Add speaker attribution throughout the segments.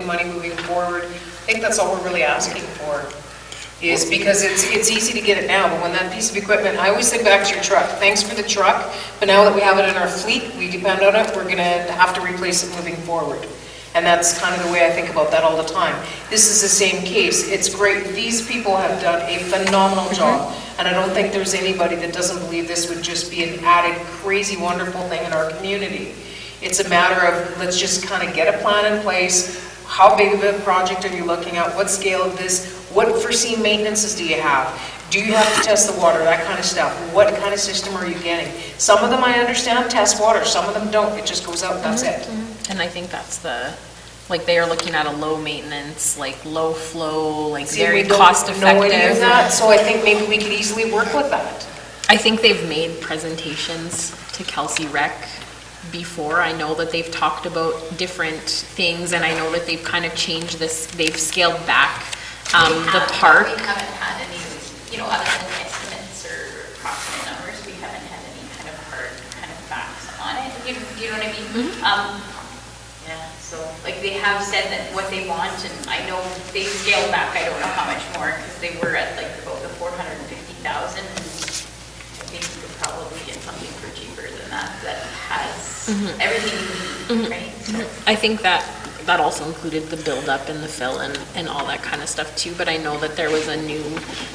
Speaker 1: money moving forward. I think that's all we're really asking for, is because it's easy to get it now, but when that piece of equipment, I always think back to your truck. Thanks for the truck, but now that we have it in our fleet, we depend on it, we're gonna have to replace it moving forward. And that's kind of the way I think about that all the time. This is the same case. It's great. These people have done a phenomenal job, and I don't think there's anybody that doesn't believe this would just be an added crazy wonderful thing in our community. It's a matter of, let's just kind of get a plan in place. How big of a project are you looking at? What scale of this? What foreseen maintenances do you have? Do you have to test the water? That kind of stuff. What kind of system are you getting? Some of them I understand test water, some of them don't. It just goes out, that's it.
Speaker 2: And I think that's like they are looking at a low maintenance, like low flow, like very cost effective.
Speaker 1: No idea of that, so I think maybe we could easily work with that.
Speaker 2: I think they've made presentations to Kelsey Rec before. I know that they've talked about different things, and I know that they've kind of changed this, they've scaled back the park.
Speaker 3: We haven't had any, other than estimates or approximate numbers, we haven't had any kind of hard kind of facts on it. You know what I mean? Yeah, so like they have said that what they want, and I know they've scaled back, I don't know how much more, because they were at like about the 450,000. I think you could probably get something for cheaper than that has everything you need, right? So.
Speaker 2: I think that also included the build-up and the fill and all that kind of stuff too, but I know that there was a new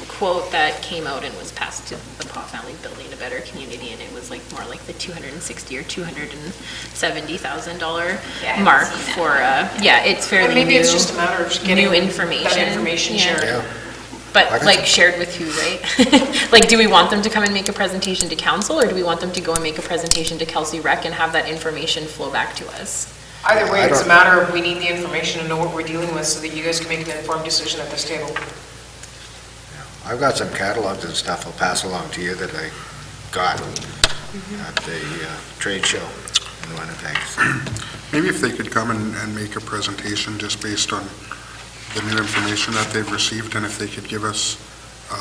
Speaker 2: quote that came out and was passed to the Paw Family Building a Better Community, and it was like more like the $260,000 or $270,000 mark for, it's fairly
Speaker 1: maybe
Speaker 2: new.
Speaker 1: It's just a matter of getting
Speaker 2: new information.
Speaker 1: That information shared.
Speaker 4: Yeah.
Speaker 2: But like shared with who, right? Like, do we want them to come and make a presentation to council, or do we want them to go and make a presentation to Kelsey Rec and have that information flow back to us?
Speaker 1: Either way, it's a matter of we need the information and know what we're dealing with so that you guys can make an informed decision at this table.
Speaker 4: I've got some catalogs and stuff I'll pass along to you that I got at the trade show in Winnipeg.
Speaker 5: Maybe if they could come and make a presentation just based on the new information that they've received, and if they could give us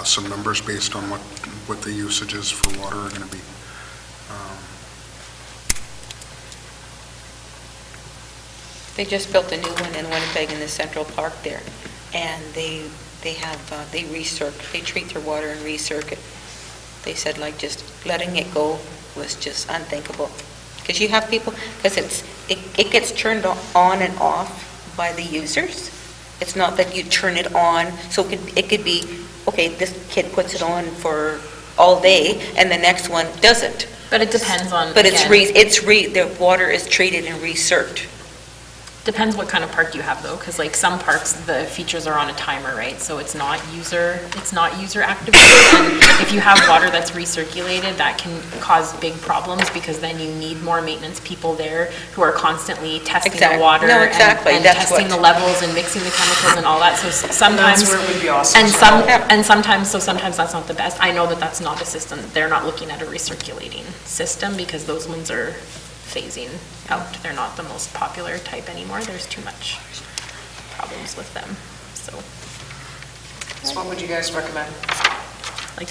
Speaker 5: some numbers based on what the usages for water are going to be.
Speaker 6: They just built a new one in Winnipeg in the Central Park there, and they treat their water and recircuit. They said like just letting it go was just unthinkable, because you have people, because it gets turned on and off by the users. It's not that you turn it on, so it could be, okay, this kid puts it on for all day and the next one doesn't.
Speaker 2: But it depends on.
Speaker 6: But the water is treated and recirced.
Speaker 2: Depends what kind of park you have though, because like some parks the features are on a timer, right? So it's not user activated. And if you have water that's recirculated, that can cause big problems, because then you need more maintenance people there who are constantly testing the water and testing the levels and mixing the chemicals and all that. So sometimes
Speaker 1: that's where it would be awesome.
Speaker 2: Sometimes that's not the best. I know that that's not a system. They're not looking at a recirculating system, because those ones are phasing out. They're not the most popular type anymore. There's too much problems with them. So
Speaker 1: what would you guys recommend?
Speaker 2: like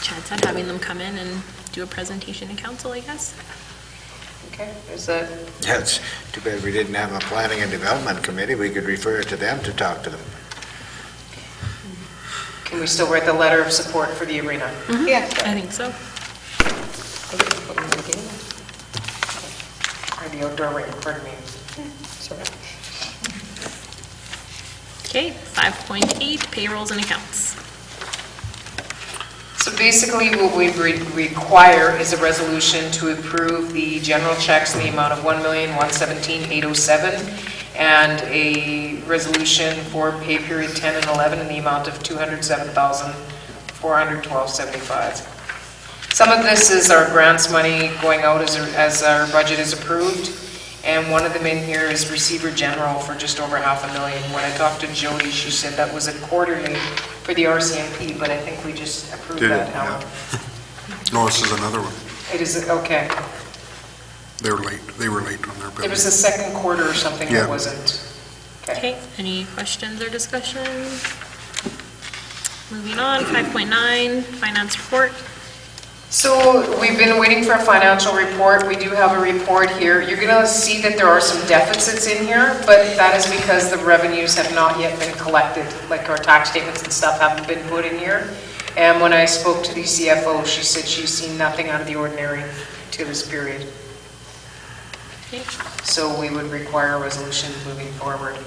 Speaker 2: Chad said, having them come in and do a presentation to council, I guess.
Speaker 1: Okay, is that?
Speaker 4: Yeah, it's too bad we didn't have a planning and development committee. We could refer it to them to talk to them.
Speaker 1: Can we still write the letter of support for the arena?
Speaker 6: Yeah.
Speaker 2: I think so.
Speaker 1: Or the outdoor rink, pardon me. Sorry.
Speaker 2: Okay, 5.8, payrolls and accounts.
Speaker 1: So basically what we require is a resolution to approve the general checks in the amount of $1,117,807 and a resolution for pay period 10 and 11 in the amount of $207,412.75. Some of this is our grants money going out as our budget is approved, and one of them in here is receiver general for just over $500,000. When I talked to Jody, she said that was a quarterly for the RCMP, but I think we just approved that now.
Speaker 5: Yeah. No, this is another one.
Speaker 1: It is, okay.
Speaker 5: They were late on their bill.
Speaker 1: It was the second quarter or something that wasn't.
Speaker 2: Okay, any questions or discussion? Moving on, 5.9, finance report.
Speaker 1: So we've been waiting for a financial report. We do have a report here. You're going to see that there are some deficits in here, but that is because the revenues have not yet been collected, like our tax statements and stuff haven't been put in here. And when I spoke to the CFO, she said she's seen nothing out of the ordinary to this period.
Speaker 2: Okay.
Speaker 1: So we would require a resolution moving forward.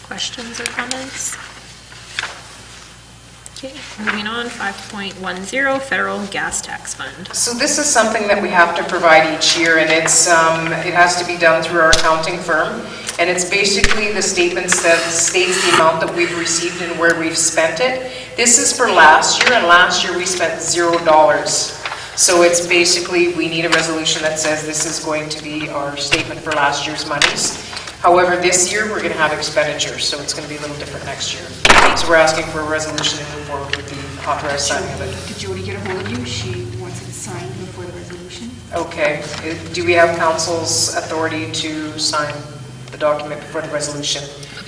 Speaker 2: Questions or comments? Okay, moving on, 5.10, Federal Gas Tax Fund.
Speaker 1: So this is something that we have to provide each year, and it has to be done through our accounting firm. And it's basically the statements that states the amount that we've received and where we've spent it. This is for last year, and last year we spent $0. So it's basically, we need a resolution that says this is going to be our statement for last year's monies. However, this year we're going to have expenditures, so it's going to be a little different next year. So we're asking for a resolution to move forward with the authorized signing of it.
Speaker 7: Did Jody get a hold of you? She wants it signed before the resolution.
Speaker 1: Okay. Do we have council's authority to sign the document before the resolution,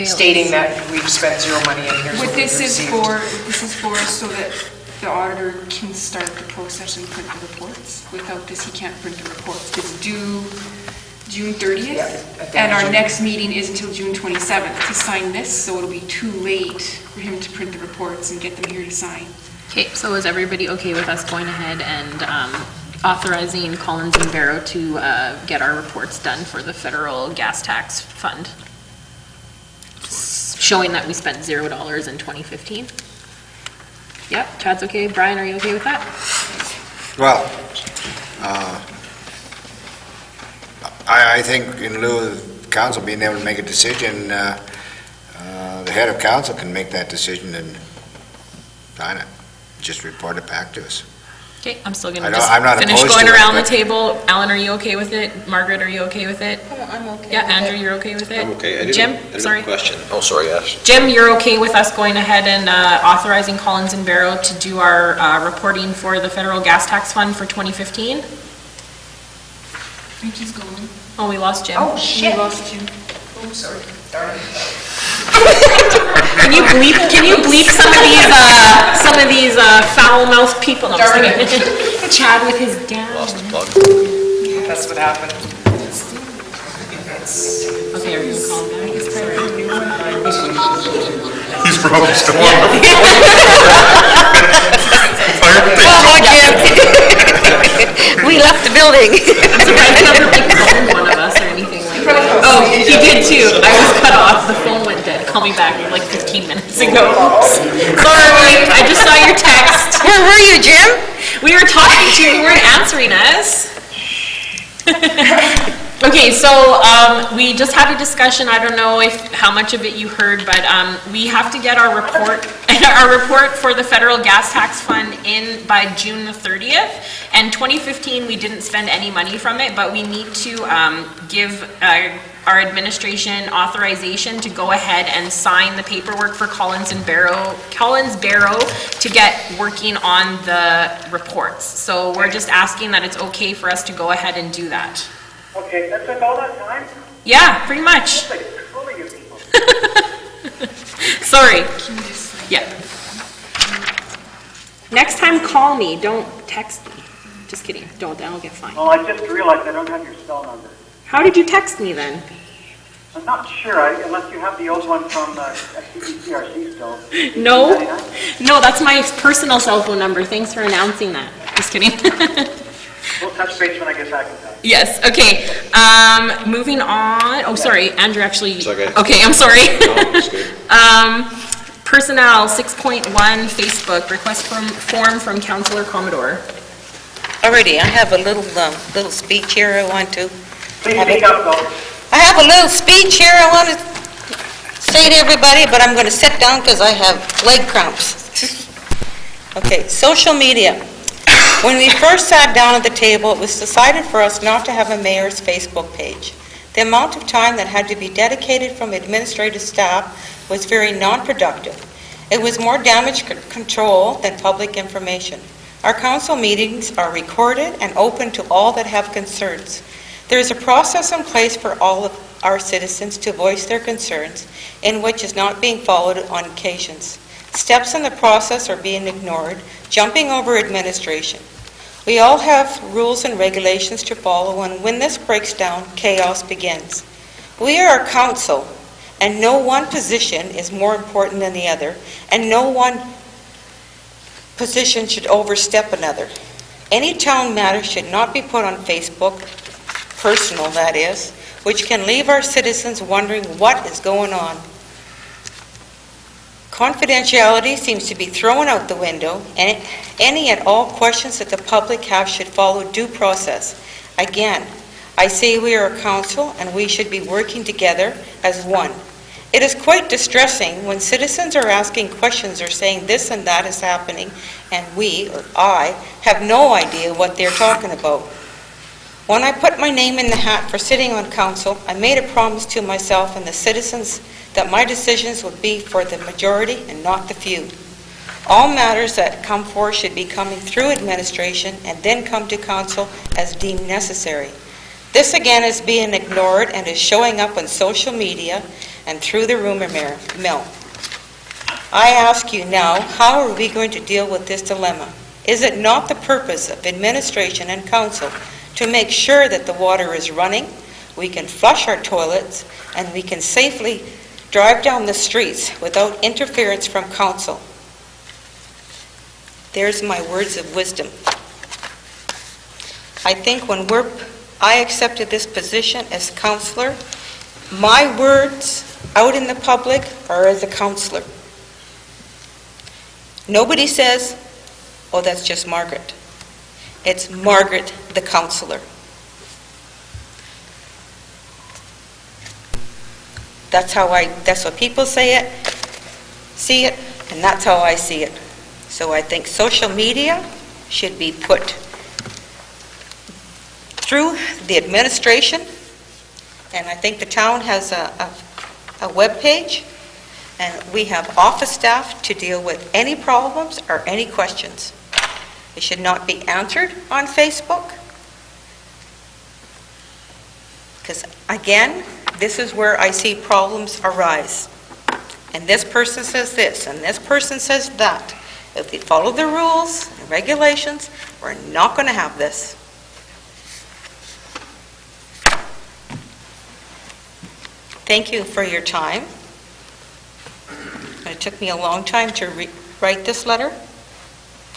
Speaker 1: stating that we've spent zero money and here's what we've received?
Speaker 7: What this is for so that the auditor can start the process and print the reports. Without this, he can't print the reports. It's due June 30th,
Speaker 1: Yeah,
Speaker 7: and our next meeting is until June 27th to sign this, so it'll be too late for him to print the reports and get them here to sign.
Speaker 2: Okay, so is everybody okay with us going ahead and authorizing Collins and Barrow to get our reports done for the Federal Gas Tax Fund? Showing that we spent $0 in 2015? Yep, Chad's okay. Brian, are you okay with that?
Speaker 4: Well, I think in lieu of council being able to make a decision, the head of council can make that decision and sign it. Just report it back to us.
Speaker 2: Okay, I'm still going
Speaker 4: I
Speaker 2: to
Speaker 4: know-
Speaker 2: just
Speaker 4: I'm not
Speaker 2: finish
Speaker 4: opposed
Speaker 2: going
Speaker 4: to it,
Speaker 2: around the
Speaker 4: but-
Speaker 2: table. Alan, are you okay with it? Margaret, are you okay with it?
Speaker 6: I'm okay.
Speaker 2: Yeah,
Speaker 6: with
Speaker 2: Andrew,
Speaker 6: it.
Speaker 2: you're okay with it?
Speaker 8: I'm okay. I do
Speaker 2: Jim,
Speaker 8: have a
Speaker 2: sorry.
Speaker 8: question. Oh, sorry, yes.
Speaker 2: Jim, you're okay with us going ahead and authorizing Collins and Barrow to do our reporting for the Federal Gas Tax Fund for 2015?
Speaker 7: I think he's going.
Speaker 2: Oh, we lost Jim.
Speaker 1: Oh, shit.
Speaker 7: We lost Jim.
Speaker 1: Oh, sorry. Darn it.
Speaker 2: Can you bleep some of these foul-mouthed people? No, I'm just
Speaker 1: Darn
Speaker 2: kidding. Chad with his dad.
Speaker 8: Lost the plug.
Speaker 1: That's what happened.
Speaker 2: Okay, are you gonna call him back?
Speaker 5: He's probably still on the
Speaker 6: Oh, Jim. We left the building.
Speaker 2: I'm surprised he never like called one of us or anything like that. Oh, he did too. I was cut off. The phone went dead. Call me back like 15 minutes ago. Sorry, I just saw your text.
Speaker 6: Where were you, Jim?
Speaker 2: We were talking to you. You weren't answering us. Okay, so we just had a discussion. I don't know how much of it you heard, but we have to get our report for the Federal Gas Tax Fund in by June the 30th. And 2015, we didn't spend any money from it, but we need to give our administration authorization to go ahead and sign the paperwork for Collins Barrow to get working on the reports. So we're just asking that it's okay for us to go ahead and do that.
Speaker 9: Okay, that took all that time?
Speaker 2: Yeah, pretty much.
Speaker 9: It's like full of you people.
Speaker 2: Sorry. Yeah. Next time, call me. Don't text me. Just kidding. Don't. Then I'll get fined.
Speaker 9: Well, I just realized I don't have your cell number.
Speaker 2: How did you text me then?
Speaker 9: I'm not sure, unless you have the old one from CBCRC still.
Speaker 2: No.
Speaker 9: 99?
Speaker 2: No, that's my personal cell phone number. Thanks for announcing that. Just kidding.
Speaker 9: We'll touch base when I get back in town.
Speaker 2: Yes. Okay. Moving on. Oh, sorry. Andrew actually.
Speaker 8: It's okay.
Speaker 2: Okay. I'm sorry.
Speaker 8: No, it's good.
Speaker 2: Personnel 6.1 Facebook request form from Councillor Commodore.
Speaker 6: Alrighty, I have a little speech here I want to.
Speaker 9: Please speak up, though.
Speaker 6: I have a little speech here I want to say to everybody, but I'm going to sit down because I have leg cramps. Okay, social media. When we first sat down at the table, it was decided for us not to have a mayor's Facebook page. The amount of time that had to be dedicated from administrative staff was very non-productive. It was more damage control than public information. Our council meetings are recorded and open to all that have concerns. There is a process in place for all of our citizens to voice their concerns, in which is not being followed on occasions. Steps in the process are being ignored, jumping over administration. We all have rules and regulations to follow, and when this breaks down, chaos begins. We are a council, and no one position is more important than the other, and no one position should overstep another. Any town matter should not be put on Facebook, personal that is, which can leave our citizens wondering what is going on. Confidentiality seems to be thrown out the window, and any and all questions that the public have should follow due process. Again, I say we are a council and we should be working together as one. It is quite distressing when citizens are asking questions or saying this and that is happening, and we, or I, have no idea what they're talking about. When I put my name in the hat for sitting on council, I made a promise to myself and the citizens that my decisions would be for the majority and not the few. All matters that come forth should be coming through administration and then come to council as deemed necessary. This again is being ignored and is showing up on social media and through the rumor mill. I ask you now, how are we going to deal with this dilemma? Is it not the purpose of administration and council to make sure that the water is running, we can flush our toilets, and we can safely drive down the streets without interference from council? There's my words of wisdom. I think when I accepted this position as councillor, my words out in the public are as a councillor. Nobody says, oh, that's just Margaret. It's Margaret, the councillor. That's what people say it, see it, and that's how I see it. So I think social media should be put through the administration, and I think the town has a web page, and we have office staff to deal with any problems or any questions. It should not be answered on Facebook, because again, this is where I see problems arise. And this person says this, and this person says that. If we follow the rules and regulations, we're not going to have this. Thank you for your time. It took me a long time to write this letter,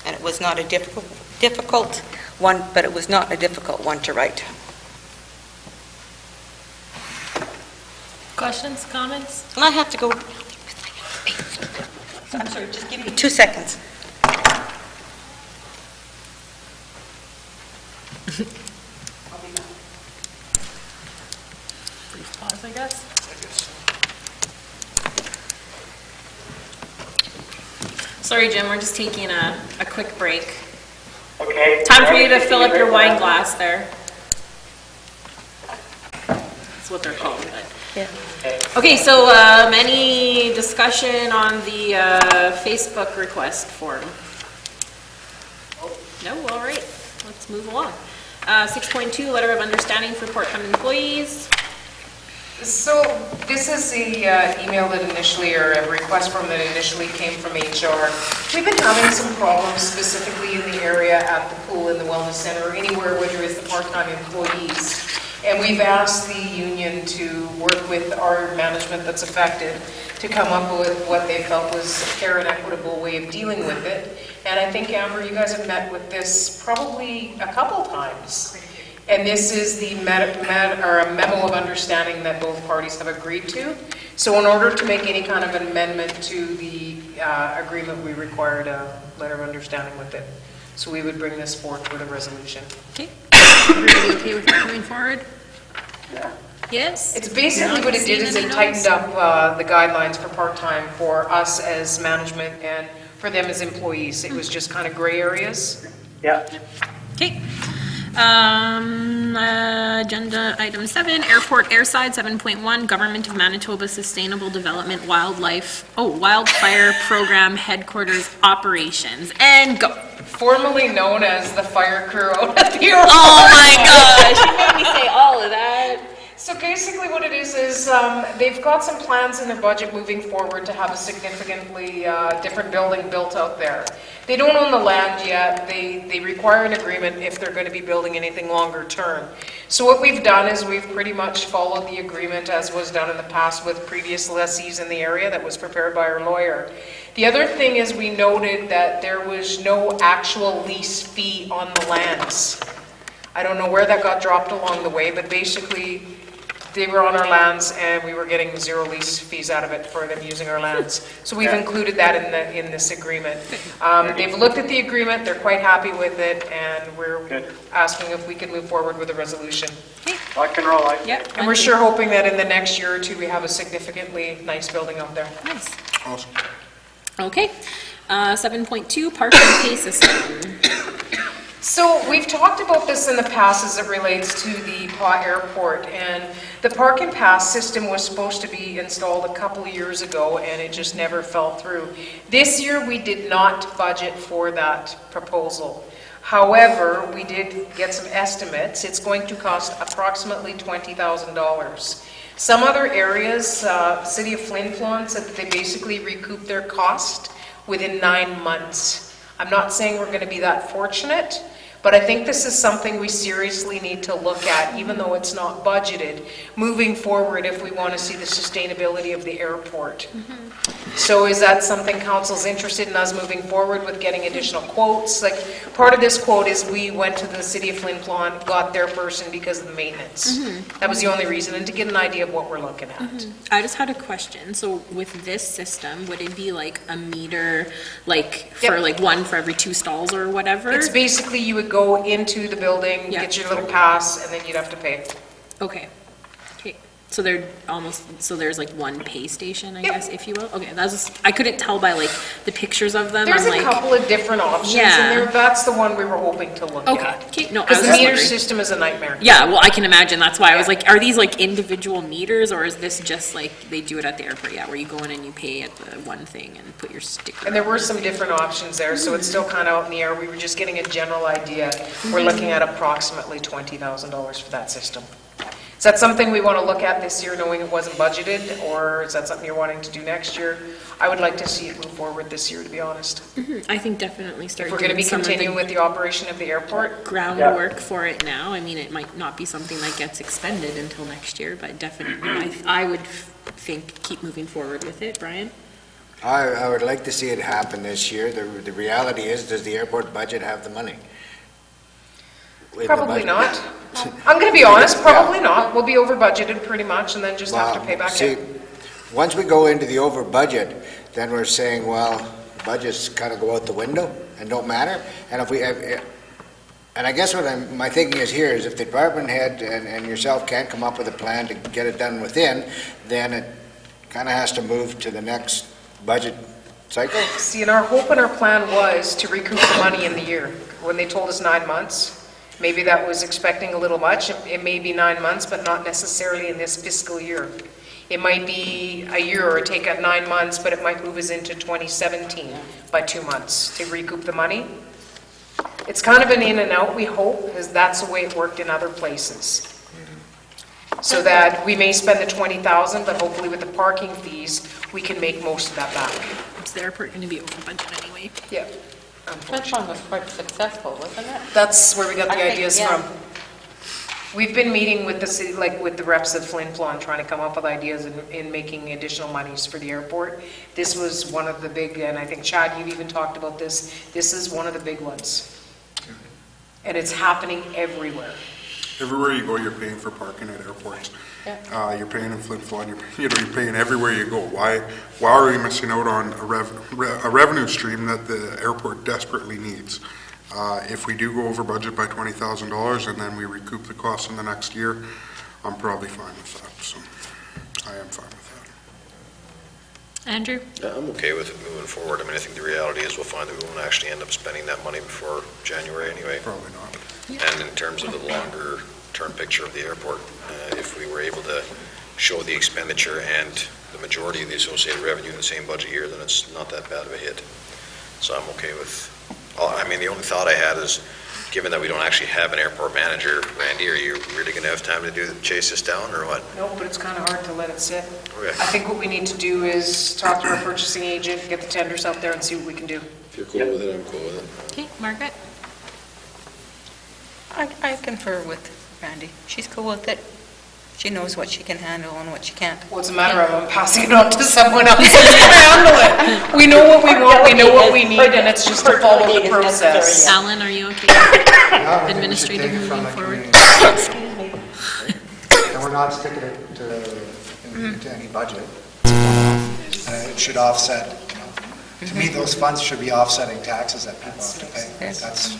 Speaker 6: and it was not a difficult one, but it was not a difficult one to write.
Speaker 2: Questions, comments?
Speaker 6: And I have to go. I'm sorry, just give me 2 seconds.
Speaker 2: Brief pause, I guess. Sorry, Jim, we're just taking a quick break.
Speaker 9: Okay.
Speaker 2: Time for you to fill up your wine glass there. That's what they're called. But.
Speaker 6: Yeah.
Speaker 2: Okay, so any discussion on the Facebook request form? No? All right. Let's move along. 6.2, letter of understanding for part-time employees.
Speaker 1: So this is the email that initially, or a request form that initially came from HR. We've been having some problems specifically in the area at the pool, in the wellness center, or anywhere where there is the part-time employees. And we've asked the union to work with our management that's affected to come up with what they felt was a fair and equitable way of dealing with it. And I think, Amber, you guys have met with this probably a couple times. And this is the a memo of understanding that both parties have agreed to. So in order to make any kind of amendment to the agreement, we required a letter of understanding with it. So we would bring this forth with a resolution.
Speaker 2: Okay. Everybody okay with that going forward?
Speaker 1: Yeah.
Speaker 2: Yes?
Speaker 1: It's basically what it did is it tightened up the guidelines for part-time for us as management and for them as employees. It was just kind of gray areas.
Speaker 9: Yeah.
Speaker 2: Okay. Agenda item 7, airport airside 7.1, Government of Manitoba Sustainable Development Wildfire Program Headquarters Operations. And go.
Speaker 1: Formerly known as the fire crew out at the airport.
Speaker 2: Oh my gosh, you made me say all of that.
Speaker 1: So So basically what it is they've got some plans in their budget moving forward to have a significantly different building built out there. They don't own the land yet. They require an agreement if they're going to be building anything longer term. So what we've done is we've pretty much followed the agreement as was done in the past with previous lessees in the area that was prepared by our lawyer. The other thing is we noted that there was no actual lease fee on the lands. I don't know where that got dropped along the way, but basically they were on our lands and we were getting 0 lease fees out of it for them using our lands. So we've included that in this agreement. They've looked at the agreement, they're quite happy with it, and we're asking if we can move forward with a resolution.
Speaker 9: Rock and roll.
Speaker 2: Yep.
Speaker 1: And we're sure hoping that in the next year or two, we have a significantly nice building out there.
Speaker 2: Nice.
Speaker 5: Awesome.
Speaker 2: Okay. 7.2, park and pay system.
Speaker 1: So we've talked about this in the past as it relates to the PA Airport, and the park and pass system was supposed to be installed a couple of years ago and it just never fell through. This year we did not budget for that proposal. However, we did get some estimates. It's going to cost approximately $20,000. Some other areas, City of Flin Flon said that they basically recoup their cost within 9 months. I'm not saying we're going to be that fortunate, but I think this is something we seriously need to look at, even though it's not budgeted, moving forward if we want to see the sustainability of the airport. So is that something council's interested in us moving forward with getting additional quotes? Like, part of this quote is we went to the City of Flin Flon, got their person because of the maintenance. That was the only reason, and to get an idea of what we're looking at.
Speaker 2: I just had a question. So with this system, would it be like a meter, like for like one for every 2 stalls or whatever?
Speaker 1: It's basically you would go into the building,
Speaker 2: Yeah.
Speaker 1: get your little pass, and then you'd have to pay.
Speaker 2: Okay. Okay. So they're almost, so there's like one pay station, I
Speaker 1: Yep.
Speaker 2: guess, if you will? Okay, that's just, I couldn't tell by like the pictures of them.
Speaker 1: There's
Speaker 2: I'm
Speaker 1: a
Speaker 2: like,
Speaker 1: couple of different options in
Speaker 2: Yeah.
Speaker 1: there. That's the one we were hoping to look
Speaker 2: okay,
Speaker 1: at.
Speaker 2: okay, no, I
Speaker 1: Because
Speaker 2: was
Speaker 1: the
Speaker 2: just
Speaker 1: meter
Speaker 2: wondering.
Speaker 1: system is a nightmare.
Speaker 2: Yeah, well, I can imagine. That's why I was
Speaker 1: Yeah.
Speaker 2: like, are these like individual meters or is this just like they do it at the airport? Yeah, where you go in and you pay at the one thing and put your sticker.
Speaker 1: And there
Speaker 2: on
Speaker 1: were
Speaker 2: or
Speaker 1: some
Speaker 2: something.
Speaker 1: different options there, so it's still kind of out in the air. We were just getting a general idea. We're looking at approximately $20,000 for that system. Is that something we want to look at this year, knowing it wasn't budgeted, or is that something you're wanting to do next year? I would like to see it move forward this year, to be honest.
Speaker 2: I think definitely start
Speaker 1: If we're going to
Speaker 2: doing
Speaker 1: be
Speaker 2: some of the
Speaker 1: continuing with the operation of the airport,
Speaker 2: groundwork for it now. I mean, it might not be something that gets expended until next year, but definitely, I would think keep moving forward with it. Brian?
Speaker 4: I would like to see it happen this year. The reality is, does the airport budget have the money? In the
Speaker 1: probably
Speaker 4: budget?
Speaker 1: not. I'm going to be honest, probably not. We'll be over budgeted pretty much, and then just have to pay back
Speaker 4: See,
Speaker 1: in.
Speaker 4: once we go into the over budget, then we're saying, well, budgets kind of go out the window and don't matter. And if we have, and I guess what my thinking is here is if the department head and yourself can't come up with a plan to get it done within, then it kind of has to move to the next budget cycle.
Speaker 1: See, and our hope and our plan was to recoup the money in the year. When they told us 9 months, maybe that was expecting a little much. It may be 9 months, but not necessarily in this fiscal year. It might be a year or take up 9 months, but it might move us into 2017 by 2 months to recoup the money. It's kind of an in and out, we hope, because that's the way it worked in other places. So that we may spend the 20,000, but hopefully with the parking fees, we can make most of that back.
Speaker 2: Is the airport going to be over budget anyway?
Speaker 1: Yeah.
Speaker 6: Flin Flon was quite successful, wasn't it?
Speaker 1: That's where we got
Speaker 6: I
Speaker 1: the
Speaker 6: think,
Speaker 1: ideas
Speaker 6: yeah.
Speaker 1: from. We've been meeting with the city, like with the reps of Flin Flon, trying to come up with ideas in making additional monies for the airport. This was one of the big, and I think Chad, you've even talked about this, this is one of the big ones. And it's happening everywhere.
Speaker 5: Everywhere you go, you're paying for parking at airports. You're paying in Flin Flon, you're paying everywhere you go. Why are we missing out on a revenue stream that the airport desperately needs? If we do go over budget by $20,000 and then we recoup the costs in the next year, I'm probably fine with that, so I am fine with
Speaker 2: Andrew?
Speaker 8: Yeah, I'm okay with it moving forward. I mean, I think the reality is we'll find that we won't actually end up spending that money before January anyway.
Speaker 5: that. Probably not.
Speaker 8: And in terms of the longer term picture of the airport, if we were able to show the expenditure and the majority of the associated revenue in the same budget year, then it's not that bad of a hit. So I'm okay with, I mean, the only thought I had is, given that we don't actually have an airport manager, Randy, are you really going to have time to chase this down, or what?
Speaker 1: No, but it's kind of hard to let it sit.
Speaker 8: Okay.
Speaker 1: I think what we need to do is talk to our purchasing agent, get the tenders out there and see what we can do.
Speaker 8: If you're cool with it, I'm cool with it.
Speaker 2: Okay, Margaret?
Speaker 6: I confer with Randy. She's cool with it. She knows what she can handle and what she can't.
Speaker 1: Well, it's a matter of I'm passing it on to someone else who can handle it. We know what we want, we know what we need, and it's just to follow the process.
Speaker 2: Alan, are you okay?
Speaker 10: Yeah, I think we should
Speaker 2: Administrative
Speaker 10: take it from
Speaker 2: moving
Speaker 10: the
Speaker 2: forward.
Speaker 10: community. And we're not sticking it into any budget. It's a one-off. And it should offset, you know, to me, those funds should be offsetting taxes that people have to pay.
Speaker 6: Yes.
Speaker 10: That's,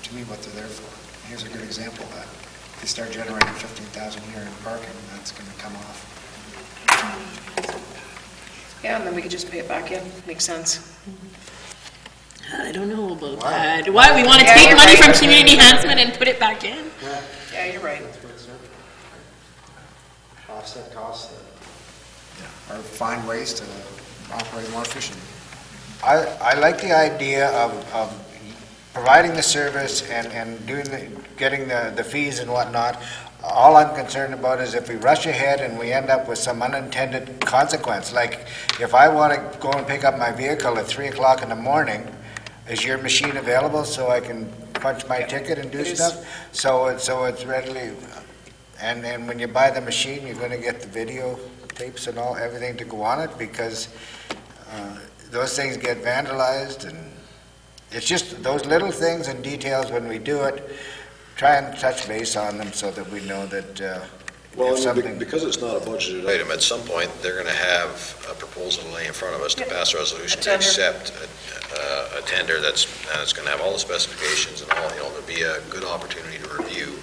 Speaker 10: to me, what they're there for. Here's a good example of that. If they start generating 15,000 a year in parking, that's going to come off.
Speaker 1: Yeah, and then we could just pay it back in, makes sense.
Speaker 2: I don't know about
Speaker 10: Why?
Speaker 2: that. Why, we want to
Speaker 1: Yeah,
Speaker 2: take
Speaker 1: you're
Speaker 2: money
Speaker 1: right.
Speaker 2: from community enhancement and put it back in?
Speaker 1: Yeah, you're right.
Speaker 10: That's what it's there for. Offset costs or find ways to operate more efficiently.
Speaker 4: I like the idea of providing the service and getting the fees and whatnot. All I'm concerned about is if we rush ahead and we end up with some unintended consequence, like if I want to go and pick up my vehicle at 3 o'clock in the morning, is your machine available so I can punch my ticket and do
Speaker 1: it is.
Speaker 4: stuff? So it's readily, and when you buy the machine, you're going to get the video tapes and everything to go on it, because those things get vandalized, and it's just those little things and details when we do it, try and touch base on them so that we know that
Speaker 8: Well,
Speaker 4: if something...
Speaker 8: because it's not a budgeted item, at some point, they're going to have a proposal lay in front of us to pass a resolution
Speaker 1: A
Speaker 8: to
Speaker 1: tender.
Speaker 8: accept a tender that's going to have all the specifications and all, there'll be a good opportunity to review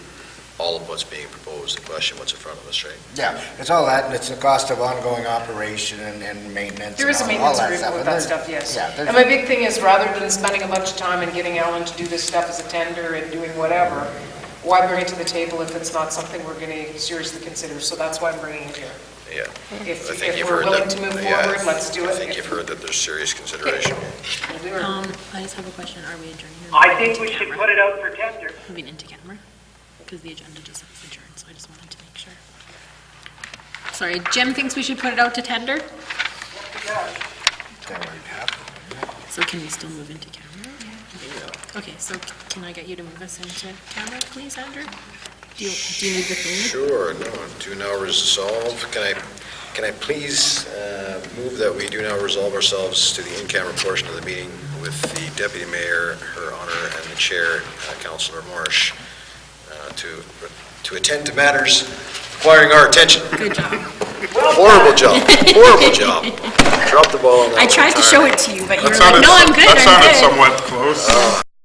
Speaker 8: all of what's being proposed, and question what's in front of us, right?
Speaker 4: Yeah, it's all that, and it's the cost of ongoing operation and maintenance.
Speaker 1: There is a
Speaker 4: and all
Speaker 1: maintenance
Speaker 4: that
Speaker 1: agreement with
Speaker 4: And
Speaker 1: that
Speaker 4: there's-
Speaker 1: stuff, yes.
Speaker 4: Yeah, there's-
Speaker 1: And my big thing is, rather than spending a bunch of time and getting Alan to do this stuff as a tender and doing whatever, why bring it to the table if it's not something we're going to seriously consider? So that's why I'm bringing it here.
Speaker 8: Yeah.
Speaker 1: If
Speaker 8: I think
Speaker 1: if
Speaker 8: you've
Speaker 1: we're
Speaker 8: heard
Speaker 1: willing
Speaker 8: that-
Speaker 1: to move
Speaker 8: yeah,
Speaker 1: forward, let's do it.
Speaker 8: I think you've heard that there's serious consideration.
Speaker 1: We'll do it.
Speaker 2: I just have a question. Are we adjourning?
Speaker 9: I think we should put it out for tender.
Speaker 2: Moving into camera? Because the agenda just says adjourn, so I just wanted to make sure. Sorry, Jim thinks we should put it out to tender?
Speaker 4: that would happen.
Speaker 2: So can we still move into camera? Okay, so can I get you to move us into camera, please, Andrew? Do you need the thing?
Speaker 8: Sure, no, do now resolve. Can I please move that we do now resolve ourselves to the in-camera portion of the meeting with the deputy mayor, her honor, and the chair, Councillor Marsh, to attend to matters requiring our attention.
Speaker 2: Good job.
Speaker 8: Horrible job, horrible job. Dropped the ball on that
Speaker 2: I
Speaker 8: one
Speaker 2: tried to
Speaker 8: entirely.
Speaker 2: show it to you, but you were
Speaker 5: That
Speaker 2: like,
Speaker 5: sounded,
Speaker 2: no, I'm good,
Speaker 5: that sounded
Speaker 2: I'm good.
Speaker 5: somewhat close.